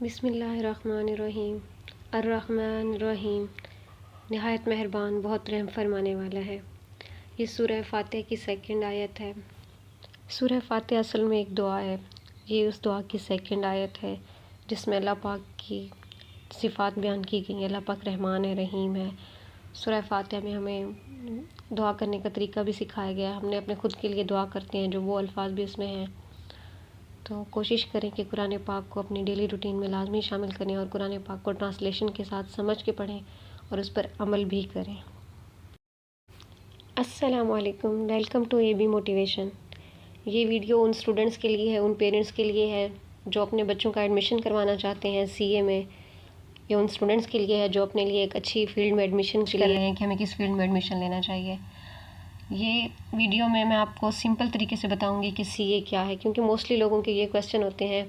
बिस्मिल्लाहिर्रहमानिर्रहीम। अर्रहमानिर्रहीम। नहायत मेहरबान बहुत रहम फरमाने वाला है। ये सूरह फ़ातिहा की सेकंड आयत है। सूरह फ़ातिहा असल में एक दुआ है। ये उस दुआ की सेकंड आयत है जिसमें अल्लाह पाक की सिफ़ात बयान की गई है। अल्लाह पाक रहमान है, रहीम है। सूरह फ़ातिहा में हमें दुआ करने का तरीका भी सिखाया गया है। हमने अपने ख़ुद के लिए दुआ करते हैं जो वो अल्फाज भी उसमें हैं। तो कोशिश करें कि कुरान पाक को अपनी डेली रूटीन में लाजमी शामिल करें और कुरान पाक को ट्रांसलेशन के साथ समझ के पढ़ें और उस पर अमल भी करें। अस्सलाम वालेकुम, वेलकम टू AB मोटिवेशन। ये वीडियो उन स्टूडेंट्स के लिए है, उन पेरेंट्स के लिए है जो अपने बच्चों का एडमिशन करवाना चाहते हैं CA में, या उन स्टूडेंट्स के लिए है जो अपने लिए एक अच्छी फील्ड में एडमिशन कर रहे हैं कि हमें किस फील्ड में एडमिशन लेना चाहिए। ये वीडियो में मैं आपको सिंपल तरीके से बताऊंगी कि CA क्या है, क्योंकि मोस्टली लोगों के ये क्वेश्चन होते हैं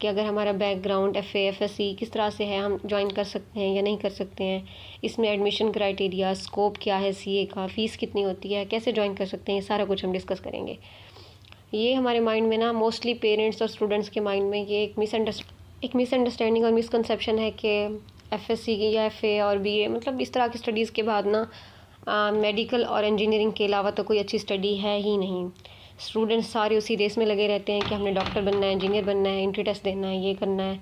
कि अगर हमारा बैकग्राउंड FA FSC किस तरह से है, हम ज्वाइन कर सकते हैं या नहीं कर सकते हैं, इसमें एडमिशन क्राइटेरिया, स्कोप क्या है CA का, फ़ीस कितनी होती है, कैसे ज्वाइन कर सकते हैं, ये सारा कुछ हम डिस्कस करेंगे। ये हमारे माइंड में ना मोस्टली पेरेंट्स और स्टूडेंट्स के माइंड में ये एक मिसअंडरस्टैंडिंग और मिसकंसेप्शन है कि FSC या FA और BA मतलब इस तरह की स्टडीज़ के बाद ना मेडिकल और इंजीनियरिंग के अलावा तो कोई अच्छी स्टडी है ही नहीं। स्टूडेंट्स सारे उसी रेस में लगे रहते हैं कि हमने डॉक्टर बनना है, इंजीनियर बनना है, एंट्री टेस्ट देना है, ये करना है।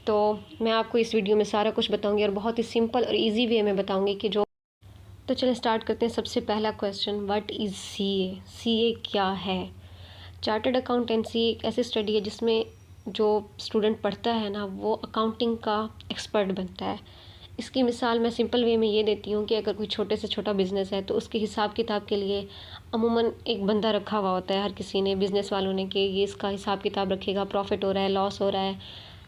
तो मैं आपको इस वीडियो में सारा कुछ बताऊंगी और बहुत ही सिंपल और इजी वे में बताऊंगी कि जो तो चलें स्टार्ट करते हैं। सबसे पहला question, what is CA? CA क्या है? चार्टर्ड अकाउंटेंसी एक ऐसी स्टडी है जिसमें जो स्टूडेंट पढ़ता है ना वो अकाउंटिंग का एक्सपर्ट बनता है। इसकी मिसाल मैं सिंपल वे में ये देती हूँ कि अगर कोई छोटे से छोटा बिज़नेस है तो उसके हिसाब किताब के लिए अमूमन एक बंदा रखा हुआ होता है, हर किसी ने, बिज़नेस वालों ने, कि ये इसका हिसाब किताब रखेगा, प्रॉफिट हो रहा है, लॉस हो रहा है,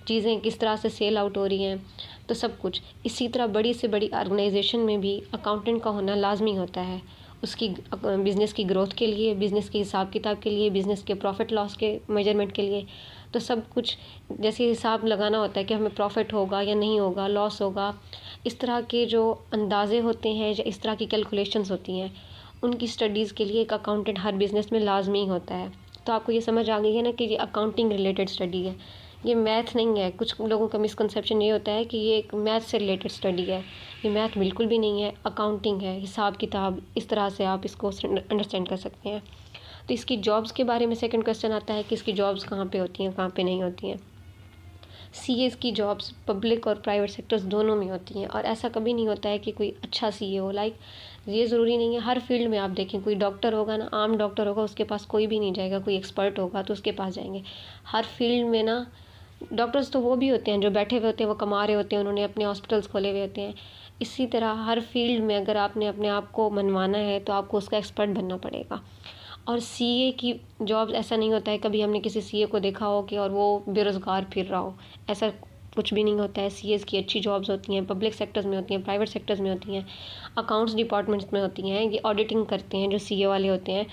चीज़ें किस तरह से सेल आउट हो रही हैं, तो सब कुछ। इसी तरह बड़ी से बड़ी ऑर्गेनाइजेशन में भी अकाउंटेंट का होना लाजमी होता है, उसकी बिज़नेस की ग्रोथ के लिए, बिज़नेस के हिसाब किताब के लिए, बिज़नेस के प्रॉफिट लॉस के मेजरमेंट के लिए। तो सब कुछ जैसे हिसाब लगाना होता है कि हमें प्रॉफिट होगा या नहीं होगा, लॉस होगा, इस तरह के जो अंदाज़े होते हैं या इस तरह की कैलकुलेशंस होती हैं, उनकी स्टडीज़ के लिए एक अकाउंटेंट हर बिज़नेस में लाजमी होता है। तो आपको ये समझ आ गई है ना कि ये अकाउंटिंग रिलेटेड स्टडी है, ये मैथ नहीं है। कुछ लोगों का मिसकंसेप्शन ये होता है कि ये एक मैथ से रिलेटेड स्टडी है। ये मैथ बिल्कुल भी नहीं है, अकाउंटिंग है, हिसाब किताब। इस तरह से आप इसको अंडरस्टैंड कर सकते हैं। तो इसकी जॉब्स के बारे में सेकंड क्वेश्चन आता है कि इसकी जॉब्स कहाँ पे होती हैं, कहाँ पे नहीं होती हैं। CA की जॉब्स पब्लिक और प्राइवेट सेक्टर्स दोनों में होती हैं, और ऐसा कभी नहीं होता है कि कोई अच्छा CA हो। ये ज़रूरी नहीं है। हर फील्ड में आप देखें, कोई डॉक्टर होगा ना, आम डॉक्टर होगा, उसके पास कोई भी नहीं जाएगा, कोई एक्सपर्ट होगा तो उसके पास जाएंगे। हर फील्ड में ना डॉक्टर्स तो वो भी होते हैं जो बैठे हुए होते हैं, वो कमा रहे होते हैं, उन्होंने अपने हॉस्पिटल्स खोले हुए होते हैं। इसी तरह हर फील्ड में अगर आपने अपने आप को मनवाना है तो आपको उसका एक्सपर्ट बनना पड़ेगा। और CA की जॉब्स ऐसा नहीं होता है कभी हमने किसी CA को देखा हो कि और वो बेरोज़गार फिर रहा हो, ऐसा कुछ भी नहीं होता है। CAs की अच्छी जॉब्स होती हैं, पब्लिक सेक्टर्स में होती हैं, प्राइवेट सेक्टर्स में होती हैं, अकाउंट्स डिपार्टमेंट्स में होती हैं। ये ऑडिटिंग करते हैं जो CA वाले होते हैं।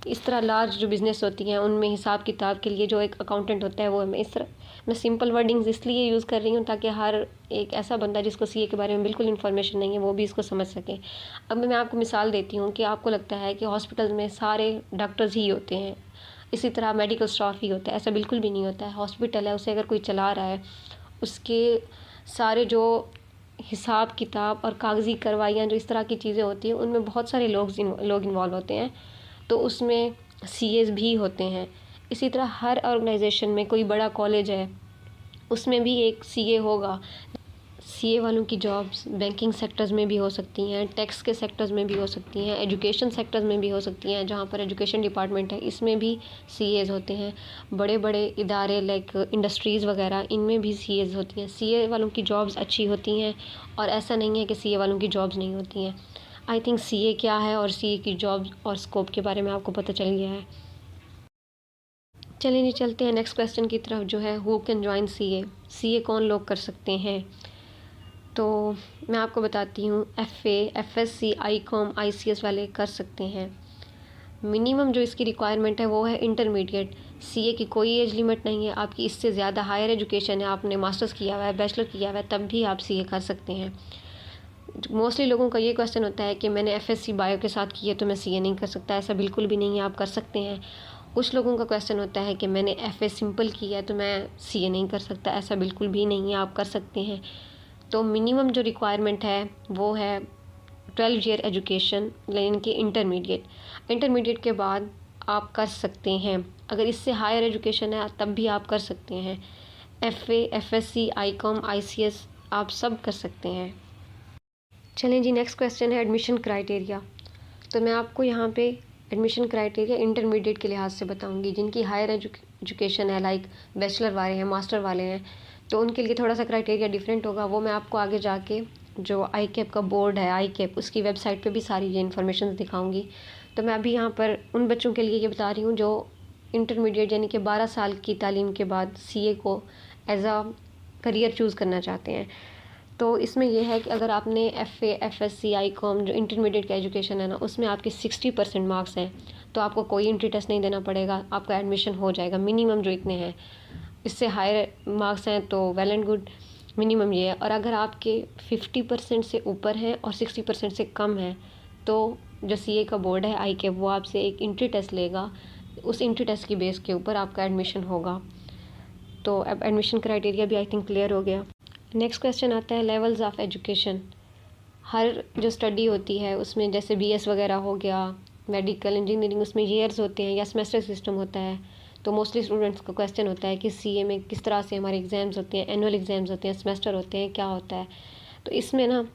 इस तरह लार्ज जो बिज़नेस होती हैं उनमें हिसाब किताब के लिए जो एक अकाउंटेंट होता है वो हमें इस तरह, मैं सिंपल वर्डिंग्स इसलिए यूज़ कर रही हूँ ताकि हर एक ऐसा बंदा जिसको CA के बारे में बिल्कुल इन्फॉर्मेशन नहीं है वो भी इसको समझ सके। अब मैं आपको मिसाल देती हूँ कि आपको लगता है कि हॉस्पिटल में सारे डॉक्टर्स ही होते हैं, इसी तरह मेडिकल स्टाफ ही होता है। ऐसा बिल्कुल भी नहीं होता है। हॉस्पिटल है, उसे अगर कोई चला रहा है, उसके सारे जो हिसाब किताब और कागज़ी कार्रवाइयाँ जो इस तरह की चीज़ें होती हैं उनमें बहुत सारे लोग इन्वॉल्व होते हैं, तो उसमें CAs भी होते हैं। इसी तरह हर ऑर्गेनाइजेशन में, कोई बड़ा कॉलेज है उसमें भी एक CA होगा। CA वालों की जॉब्स बैंकिंग सेक्टर्स में भी हो सकती हैं, टैक्स के सेक्टर्स में भी हो सकती हैं, एजुकेशन सेक्टर्स में भी हो सकती हैं, जहाँ पर एजुकेशन डिपार्टमेंट है इसमें भी CAs होते हैं। बड़े बड़े इदारे लाइक इंडस्ट्रीज़ वगैरह, इनमें भी CAs होती हैं। CA वालों की जॉब्स अच्छी होती हैं, और ऐसा नहीं है कि CA वालों की जॉब्स नहीं होती हैं। आई थिंक CA क्या है और CA की जॉब्स और स्कोप के बारे में आपको पता चल गया है। चलिए चलते हैं नेक्स्ट क्वेश्चन की तरफ, जो है who can join CA? CA कौन लोग कर सकते हैं? तो मैं आपको बताती हूँ, FA FSC ICOM ICS वाले कर सकते हैं। मिनिमम जो इसकी रिक्वायरमेंट है वो है इंटरमीडिएट। CA की कोई एज लिमिट नहीं है, आपकी इससे ज़्यादा हायर एजुकेशन है, आपने मास्टर्स किया हुआ है, बैचलर किया हुआ है, तब भी आप CA कर सकते हैं। मोस्टली लोगों का ये क्वेश्चन होता है कि मैंने FSC बायो के साथ किया तो मैं CA नहीं कर सकता। ऐसा बिल्कुल भी नहीं है, आप कर सकते हैं। कुछ लोगों का क्वेश्चन होता है कि मैंने FA सिंपल किया है तो मैं CA नहीं कर सकता। ऐसा बिल्कुल भी नहीं है, आप कर सकते हैं। तो मिनिमम जो रिक्वायरमेंट है वो है 12 ईयर एजुकेशन, यानी कि इंटरमीडिएट के बाद आप कर सकते हैं। अगर इससे हायर एजुकेशन है तब भी आप कर सकते हैं। FA, FSC, ICOM, ICS आप सब कर सकते हैं। चलें जी, नेक्स्ट क्वेश्चन है एडमिशन क्राइटेरिया। तो मैं आपको यहाँ पे एडमिशन क्राइटेरिया इंटरमीडिएट के लिहाज से बताऊँगी। जिनकी हायर एजुकेशन है, लाइक बैचलर वाले हैं, मास्टर वाले हैं, तो उनके लिए थोड़ा सा क्राइटेरिया डिफरेंट होगा। वो मैं आपको आगे जाके जो ICAP का बोर्ड है, ICAP, उसकी वेबसाइट पे भी सारी ये इन्फॉर्मेशन दिखाऊंगी। तो मैं अभी यहाँ पर उन बच्चों के लिए ये बता रही हूँ जो इंटरमीडिएट यानी कि 12 साल की तालीम के बाद CA को एज अ करियर चूज़ करना चाहते हैं। तो इसमें यह है कि अगर आपने FA, FSC, ICOM जो इंटरमीडिएट का एजुकेशन है ना, उसमें आपके 60% मार्क्स हैं तो आपको कोई एंट्री टेस्ट नहीं देना पड़ेगा, आपका एडमिशन हो जाएगा। मिनिमम जो इतने हैं, इससे हायर मार्क्स हैं तो वेल एंड गुड, मिनिमम ये है। और अगर आपके 50% से ऊपर हैं और 60% से कम है तो जो CA का बोर्ड है ICAP, वो आपसे एक एंट्री टेस्ट लेगा। उस एंट्री टेस्ट की बेस के ऊपर आपका एडमिशन होगा। तो अब एडमिशन क्राइटेरिया भी आई थिंक क्लियर हो गया। नेक्स्ट क्वेश्चन आता है लेवल्स ऑफ एजुकेशन। हर जो स्टडी होती है उसमें जैसे BS वगैरह हो गया, मेडिकल इंजीनियरिंग, उसमें ईयर्स होते हैं या सेमेस्टर सिस्टम होता है। तो मोस्टली स्टूडेंट्स का क्वेश्चन होता है कि CA में किस तरह से हमारे एग्ज़ाम्स होते हैं, एनुअल एग्ज़ाम्स होते हैं, सेमेस्टर होते हैं, क्या होता है। तो इसमें ना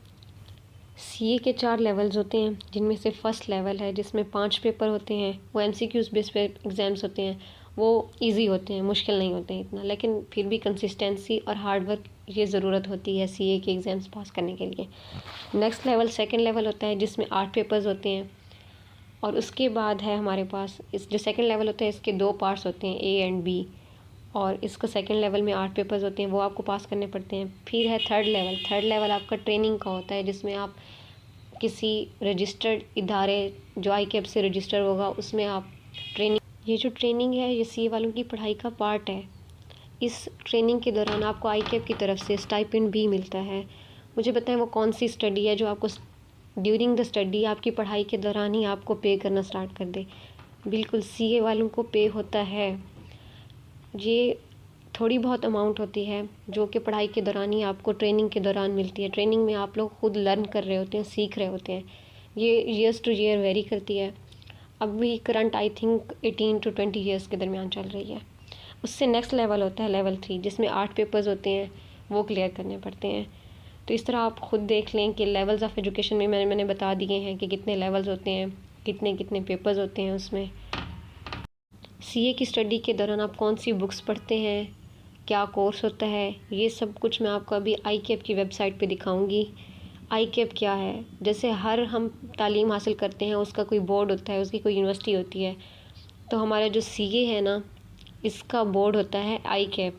CA के 4 लेवल्स होते हैं, जिनमें से फर्स्ट लेवल है जिसमें 5 पेपर होते हैं। वो MCQs बेस पे एग्ज़ाम्स होते हैं, वो इजी होते हैं, मुश्किल नहीं होते हैं इतना, लेकिन फिर भी कंसिस्टेंसी और हार्ड वर्क ये ज़रूरत होती है CA के एग्ज़ाम्स पास करने के लिए। नेक्स्ट लेवल सेकंड लेवल होता है जिसमें 8 पेपर्स होते हैं। और उसके बाद है हमारे पास इस जो सेकंड लेवल होता है, इसके 2 पार्ट्स होते हैं, A एंड B। और इसका सेकंड लेवल में 8 पेपर्स होते हैं, वो आपको पास करने पड़ते हैं। फिर है थर्ड लेवल आपका ट्रेनिंग का होता है, जिसमें आप किसी रजिस्टर्ड इदारे जो ICAP से रजिस्टर होगा उसमें आप ट्रेनिंग, ये जो ट्रेनिंग है ये CA वालों की पढ़ाई का पार्ट है। इस ट्रेनिंग के दौरान आपको ICAP की तरफ से स्टाइपेंड भी मिलता है। मुझे बताएं वो कौन सी स्टडी है जो आपको ड्यूरिंग द स्टडी, आपकी पढ़ाई के दौरान ही आपको पे करना स्टार्ट कर दे। बिल्कुल CA वालों को पे होता है। ये थोड़ी बहुत अमाउंट होती है जो कि पढ़ाई के दौरान ही आपको ट्रेनिंग के दौरान मिलती है। ट्रेनिंग में आप लोग खुद लर्न कर रहे होते हैं, सीख रहे होते हैं। ये ईयर्स टू ईयर वेरी करती है। अभी current I think 18 to 20 years के दरमियान चल रही है। उससे नेक्स्ट लेवल होता है लेवल 3, जिसमें 8 पेपर्स होते हैं, वो क्लियर करने पड़ते हैं। तो इस तरह आप खुद देख लें कि लेवल्स ऑफ एजुकेशन में मैंने बता दिए हैं कि कितने लेवल्स होते हैं, कितने कितने पेपर्स होते हैं उसमें। CA की स्टडी के दौरान आप कौन सी बुक्स पढ़ते हैं, क्या कोर्स होता है, ये सब कुछ मैं आपको अभी ICAP की वेबसाइट पे दिखाऊंगी। ICAP क्या है, जैसे हर हम तालीम हासिल करते हैं उसका कोई बोर्ड होता है, उसकी कोई यूनिवर्सिटी होती है। तो हमारा जो CA है ना, इसका बोर्ड होता है ICAP,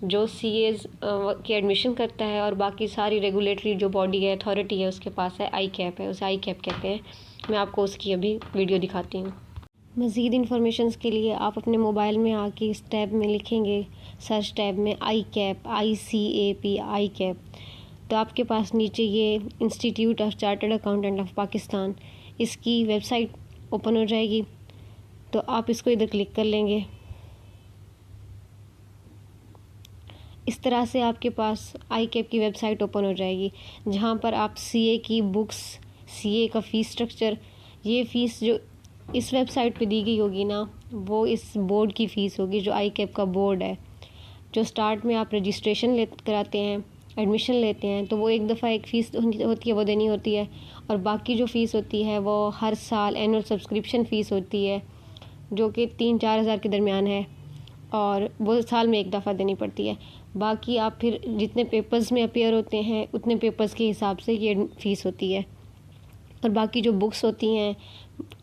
जो CAs की एडमिशन करता है। और बाकी सारी रेगुलेटरी जो बॉडी है, अथॉरिटी है, उसके पास है ICAP है, उसे ICAP कहते हैं। मैं आपको उसकी अभी वीडियो दिखाती हूँ। मज़ीद इन्फॉर्मेशन के लिए आप अपने मोबाइल में आके इस टैब में लिखेंगे, सर्च टैब में ICAP, ICAP, ICAP। तो आपके पास नीचे ये institute of chartered accountant of Pakistan, इसकी वेबसाइट ओपन हो जाएगी। तो आप इसको इधर क्लिक कर लेंगे। इस तरह से आपके पास ICAP की वेबसाइट ओपन हो जाएगी, जहाँ पर आप CA की बुक्स, CA का फ़ीस स्ट्रक्चर, ये फ़ीस जो इस वेबसाइट पे दी गई होगी ना, वो इस बोर्ड की फ़ीस होगी जो ICAP का बोर्ड है। जो स्टार्ट में आप रजिस्ट्रेशन कराते हैं, एडमिशन लेते हैं, तो वो एक दफ़ा एक फ़ीस होती है, वो देनी होती है। और बाकी जो फ़ीस होती है वो हर साल एनुअल सब्सक्रिप्शन फ़ीस होती है, जो कि 3-4 हज़ार के दरमियान है, और वो साल में एक दफ़ा देनी पड़ती है। बाकी आप फिर जितने पेपर्स में अपीयर होते हैं उतने पेपर्स के हिसाब से ये फ़ीस होती है। और बाकी जो बुक्स होती हैं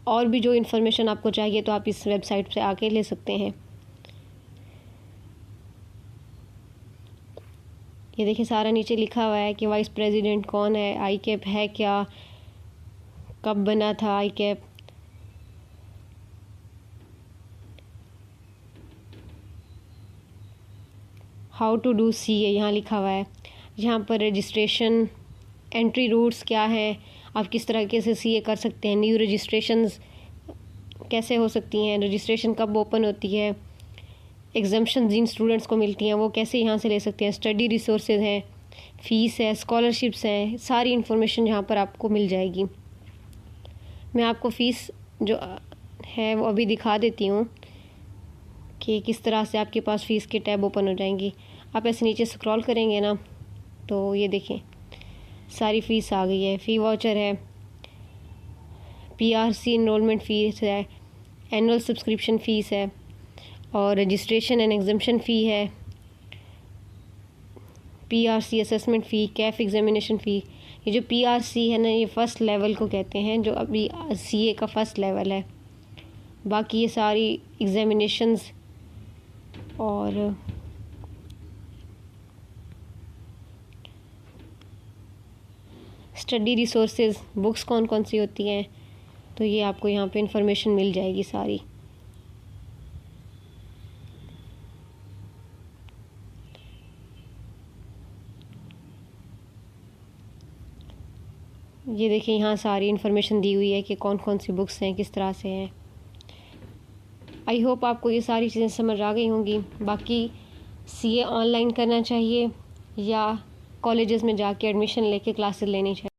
और भी जो इन्फॉर्मेशन आपको चाहिए तो आप इस वेबसाइट से आके ले सकते हैं। ये देखिए सारा नीचे लिखा हुआ है कि वाइस प्रेसिडेंट कौन है, ICAP है क्या, कब बना था ICAP, how to do CA यहाँ लिखा हुआ है। यहाँ पर रजिस्ट्रेशन, एंट्री रूट्स क्या हैं, आप किस तरीके से CA कर सकते हैं, न्यू रजिस्ट्रेशंस कैसे हो सकती हैं, रजिस्ट्रेशन कब ओपन होती है, एग्जम्पशन जिन स्टूडेंट्स को मिलती हैं वो कैसे यहाँ से ले सकते हैं, स्टडी रिसोर्सेज हैं, फ़ीस है, स्कॉलरशिप्स हैं, सारी इन्फॉर्मेशन यहाँ पर आपको मिल जाएगी। मैं आपको फ़ीस जो है वो अभी दिखा देती हूँ कि किस तरह से आपके पास फ़ीस के टैब ओपन हो जाएंगी। आप ऐसे नीचे स्क्रॉल करेंगे ना तो ये देखें सारी फ़ीस आ गई है। फ़ी वाउचर है, PRC इनरोलमेंट फ़ीस है, एनुअल सब्सक्रिप्शन फ़ीस है और रजिस्ट्रेशन एंड एग्जम्पशन फ़ी है, PRC असेसमेंट फ़ी, कैफ एग्जामिनेशन फ़ी। ये जो PRC है ना ये फ़र्स्ट लेवल को कहते हैं, जो अभी CA का फ़र्स्ट लेवल है। बाकी ये सारी एग्जामिनेशंस और स्टडी रिसोर्सेज, बुक्स कौन कौन सी होती हैं, तो ये आपको यहाँ पे इंफॉर्मेशन मिल जाएगी सारी। ये देखिए यहाँ सारी इन्फॉर्मेशन दी हुई है कि कौन कौन सी बुक्स हैं, किस तरह से हैं। आई होप आपको ये सारी चीज़ें समझ आ गई होंगी। बाकी CA ऑनलाइन करना चाहिए या कॉलेजेस में जाके एडमिशन लेके क्लासेस लेनी चाहिए।